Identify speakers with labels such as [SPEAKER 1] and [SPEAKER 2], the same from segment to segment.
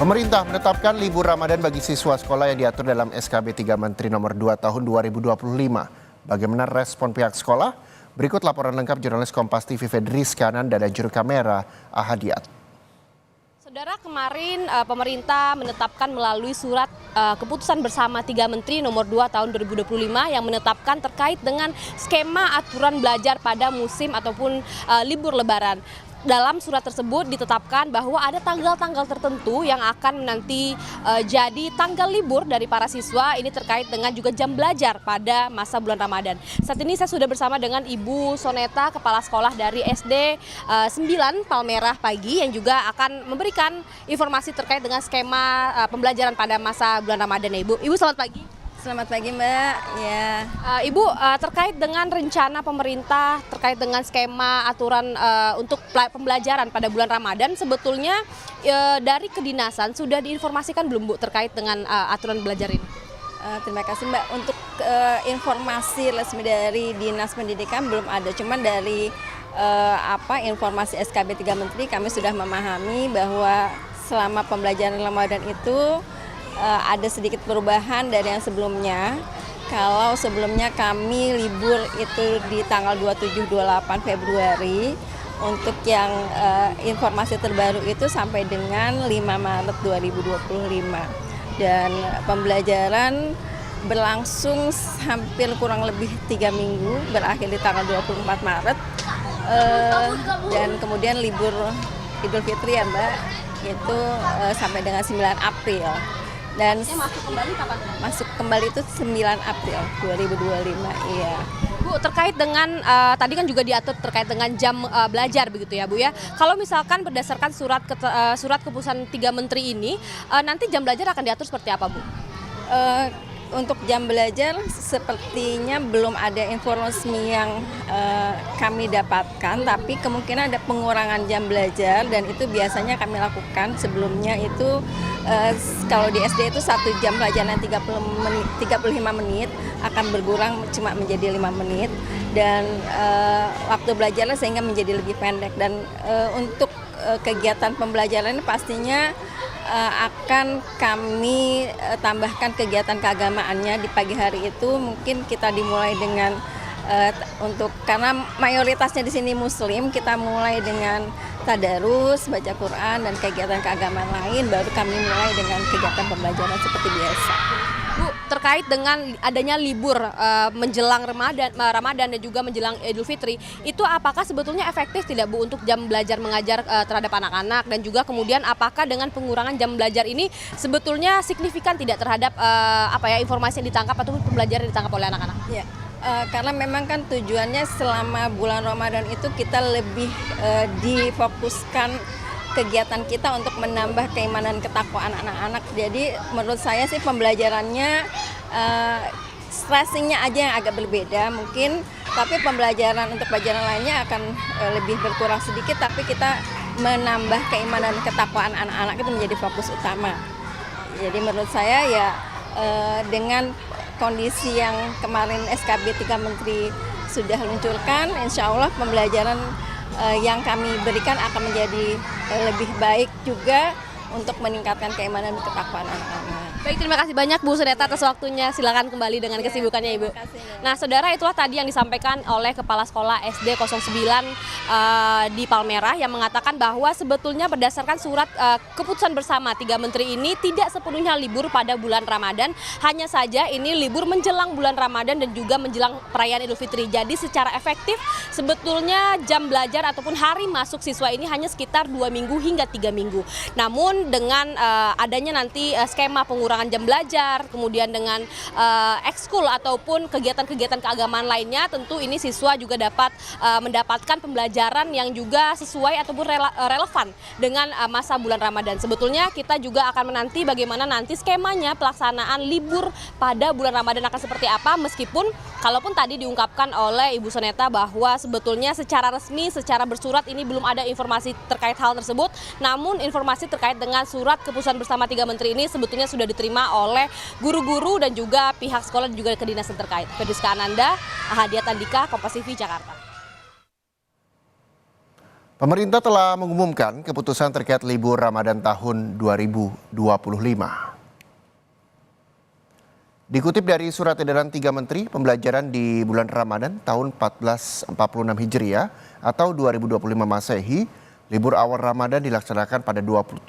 [SPEAKER 1] Pemerintah menetapkan libur Ramadan bagi siswa sekolah yang diatur dalam SKB 3 Menteri Nomor 2 Tahun 2025. Bagaimana respon pihak sekolah? Berikut laporan lengkap jurnalis Kompas TV Fedris Kananda dan juru kamera Ahadiat.
[SPEAKER 2] Saudara, kemarin pemerintah menetapkan melalui surat keputusan bersama 3 Menteri Nomor 2 Tahun 2025 yang menetapkan terkait dengan skema aturan belajar pada musim ataupun libur Lebaran. Dalam surat tersebut ditetapkan bahwa ada tanggal-tanggal tertentu yang akan nanti jadi tanggal libur dari para siswa. Ini terkait dengan juga jam belajar pada masa bulan Ramadan. Saat ini saya sudah bersama dengan Ibu Soneta, Kepala Sekolah dari SD 9 Palmerah Pagi, yang juga akan memberikan informasi terkait dengan skema pembelajaran pada masa bulan Ramadan ya Ibu. Ibu, selamat pagi.
[SPEAKER 3] Selamat pagi Mbak. Ya.
[SPEAKER 2] Ibu, terkait dengan rencana pemerintah terkait dengan skema aturan untuk pembelajaran pada bulan Ramadan, sebetulnya dari kedinasan sudah diinformasikan belum Bu terkait dengan aturan belajar ini?
[SPEAKER 3] Terima kasih Mbak. Untuk informasi resmi dari Dinas Pendidikan belum ada, cuman dari informasi SKB 3 Menteri kami sudah memahami bahwa selama pembelajaran Ramadan itu ada sedikit perubahan dari yang sebelumnya. Kalau sebelumnya kami libur itu di tanggal 27-28 Februari, untuk yang informasi terbaru itu sampai dengan 5 Maret 2025. Dan pembelajaran berlangsung hampir kurang lebih 3 minggu, berakhir di tanggal 24 Maret. Dan kemudian libur Idul Fitri ya Mbak, itu sampai dengan 9 April. Dan
[SPEAKER 2] masuk kembali kapan?
[SPEAKER 3] Masuk kembali itu 9 April 2025, iya.
[SPEAKER 2] Bu, terkait dengan tadi kan juga diatur terkait dengan jam belajar begitu ya Bu ya. Kalau misalkan berdasarkan surat keputusan 3 Menteri ini, nanti jam belajar akan diatur seperti apa Bu?
[SPEAKER 3] Untuk jam belajar sepertinya belum ada informasi yang kami dapatkan, tapi kemungkinan ada pengurangan jam belajar, dan itu biasanya kami lakukan sebelumnya itu kalau di SD itu 1 jam pelajaran 35 menit akan berkurang cuma menjadi 5 menit, dan waktu belajarnya sehingga menjadi lebih pendek. Dan untuk kegiatan pembelajaran ini pastinya akan kami tambahkan kegiatan keagamaannya di pagi hari itu. Mungkin kita dimulai dengan karena mayoritasnya di sini Muslim, kita mulai dengan tadarus, baca Quran, dan kegiatan keagamaan lain, baru kami mulai dengan kegiatan pembelajaran seperti biasa.
[SPEAKER 2] Bu, terkait dengan adanya libur menjelang Ramadan dan juga menjelang Idul Fitri, itu apakah sebetulnya efektif tidak Bu untuk jam belajar mengajar terhadap anak-anak, dan juga kemudian apakah dengan pengurangan jam belajar ini sebetulnya signifikan tidak terhadap informasi yang ditangkap ataupun pembelajaran yang ditangkap oleh anak-anak?
[SPEAKER 3] Ya. Karena memang kan tujuannya selama bulan Ramadan itu kita lebih difokuskan kegiatan kita untuk menambah keimanan ketakwaan anak-anak. Jadi menurut saya sih pembelajarannya stressingnya aja yang agak berbeda mungkin, tapi pembelajaran untuk pelajaran lainnya akan lebih berkurang sedikit, tapi kita menambah keimanan ketakwaan anak-anak itu menjadi fokus utama. Jadi menurut saya ya dengan kondisi yang kemarin SKB 3 Menteri sudah luncurkan, insya Allah pembelajaran yang kami berikan akan menjadi lebih baik juga untuk meningkatkan keimanan dan ketakwaan anak-anak.
[SPEAKER 2] Baik, terima kasih banyak Bu Soneta atas waktunya. Silakan kembali dengan kesibukannya Ibu. Nah, Saudara, itulah tadi yang disampaikan oleh Kepala Sekolah SD 09 di Palmerah yang mengatakan bahwa sebetulnya berdasarkan surat keputusan bersama 3 Menteri ini tidak sepenuhnya libur pada bulan Ramadan, hanya saja ini libur menjelang bulan Ramadan dan juga menjelang perayaan Idul Fitri. Jadi secara efektif sebetulnya jam belajar ataupun hari masuk siswa ini hanya sekitar 2 minggu hingga 3 minggu. Namun dengan adanya nanti skema pengurangan jam belajar, kemudian dengan ekskul ataupun kegiatan-kegiatan keagamaan lainnya, tentu ini siswa juga dapat mendapatkan pembelajaran yang juga sesuai ataupun relevan dengan masa bulan Ramadan. Sebetulnya kita juga akan menanti bagaimana nanti skemanya pelaksanaan libur pada bulan Ramadan akan seperti apa, meskipun kalaupun tadi diungkapkan oleh Ibu Soneta bahwa sebetulnya secara resmi, secara bersurat ini belum ada informasi terkait hal tersebut, namun informasi terkait dengan surat keputusan bersama 3 Menteri ini sebetulnya sudah diterima oleh guru-guru dan juga pihak sekolah dan juga kedinasan terkait. Fedris Kananda, Ahadiat Andika, Kompas TV, Jakarta.
[SPEAKER 1] Pemerintah telah mengumumkan keputusan terkait libur Ramadan tahun 2025. Dikutip dari surat edaran 3 Menteri, pembelajaran di bulan Ramadan tahun 1446 Hijriah atau 2025 Masehi, libur awal Ramadan dilaksanakan pada 27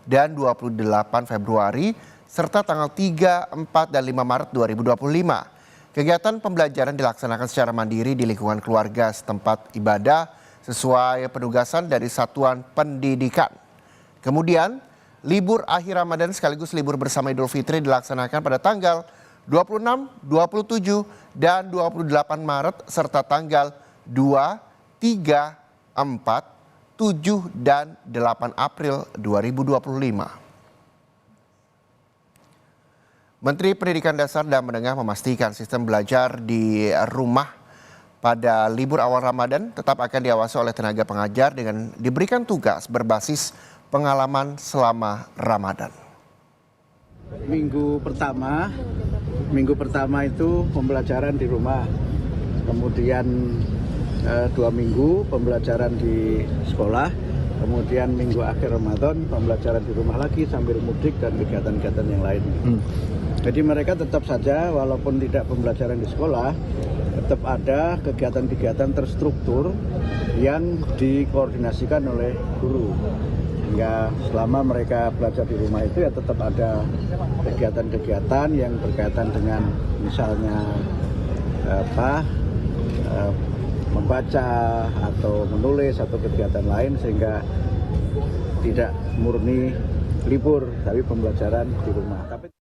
[SPEAKER 1] dan 28 Februari, serta tanggal 3, 4, dan 5 Maret 2025. Kegiatan pembelajaran dilaksanakan secara mandiri di lingkungan keluarga setempat ibadah, sesuai penugasan dari satuan pendidikan. Kemudian, libur akhir Ramadan sekaligus libur bersama Idul Fitri dilaksanakan pada tanggal 26, 27, dan 28 Maret serta tanggal 2, 3, 4, 7, dan 8 April 2025. Menteri Pendidikan Dasar dan Menengah memastikan sistem belajar di rumah pada libur awal Ramadan tetap akan diawasi oleh tenaga pengajar dengan diberikan tugas berbasis pengalaman selama Ramadan.
[SPEAKER 4] Minggu pertama itu pembelajaran di rumah, kemudian 2 minggu pembelajaran di sekolah, kemudian minggu akhir Ramadan pembelajaran di rumah lagi sambil mudik dan kegiatan-kegiatan yang lain. Jadi mereka tetap saja walaupun tidak pembelajaran di sekolah, tetap ada kegiatan-kegiatan terstruktur yang dikoordinasikan oleh guru. Hingga selama mereka belajar di rumah itu ya tetap ada kegiatan-kegiatan yang berkaitan dengan misalnya membaca atau menulis atau kegiatan lain sehingga tidak murni libur tapi pembelajaran di rumah.